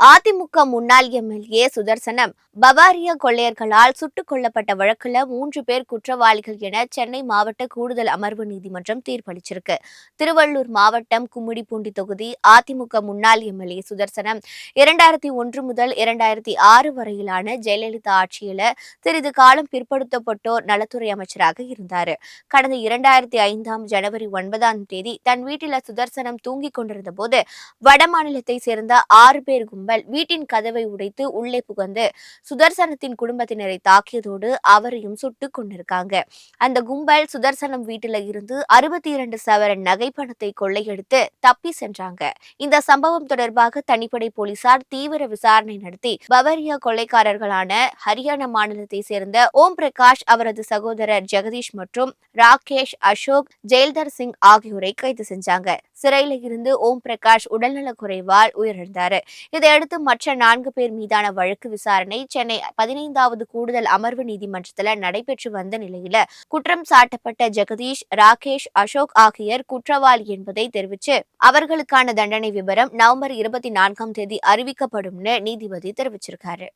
அதிமுக முன்னாள் எம்எல்ஏ சுதர்சனம் பவாரியா கொள்ளையர்களால் சுட்டுக் கொல்லப்பட்ட வழக்குல 3 பேர் குற்றவாளிகள் என சென்னை மாவட்ட கூடுதல் அமர்வு நீதிமன்றம் தீர்ப்பளிச்சிருக்கு. திருவள்ளூர் மாவட்டம் கும்மிடிப்பூண்டி தொகுதி அதிமுக முன்னாள் எம்எல்ஏ சுதர்சனம் 2001 முதல் 2006 வரையிலான ஜெயலலிதா ஆட்சியில சிறிது காலம் பிற்படுத்தப்பட்டோர் நலத்துறை அமைச்சராக இருந்தார். கடந்த 2005 ஜனவரி 9 தன் வீட்டில் சுதர்சனம் தூங்கிக் கொண்டிருந்த போது வடமாநிலத்தை சேர்ந்த 6 பேர் கும்பல் வீட்டின் கதவை உடைத்து உள்ளே புகுந்து சுதர்சனத்தின் குடும்பத்தினரை தாக்கியதோடு அவரையும் சுட்டுக் கொண்டிருக்காங்க. அந்த கும்பல் சுதர்சனம் வீட்டில இருந்து 62 சவரன் நகை பணத்தை கொள்ளையடித்து தப்பி சென்றாங்க. இந்த சம்பவம் தொடர்பாக தனிப்படை போலீசார் தீவிர விசாரணை நடத்தி பவரியா கொள்ளைக்காரர்களான ஹரியானா மாநிலத்தை சேர்ந்த ஓம் பிரகாஷ், அவரது சகோதரர் ஜெகதீஷ் மற்றும் ராகேஷ், அசோக், ஜெயல்தர் சிங் ஆகியோரை கைது செஞ்சாங்க. சிறையில் இருந்து ஓம் பிரகாஷ் உடல்நலக் குறைவால் உயிரிழந்தார். இதையடுத்து மற்ற 4 பேர் மீதான வழக்கு விசாரணை சென்னை 15வது கூடுதல் அமர்வு நீதிமன்றத்தில் நடைபெற்று வந்த நிலையில குற்றம் சாட்டப்பட்ட ஜெகதீஷ், ராகேஷ், அசோக் ஆகியோர் குற்றவாளி என்பதை தெரிவித்து அவர்களுக்கான தண்டனை விபரம் நவம்பர் 24 அறிவிக்கப்படும் நீதிபதி தெரிவிச்சிருக்காரு.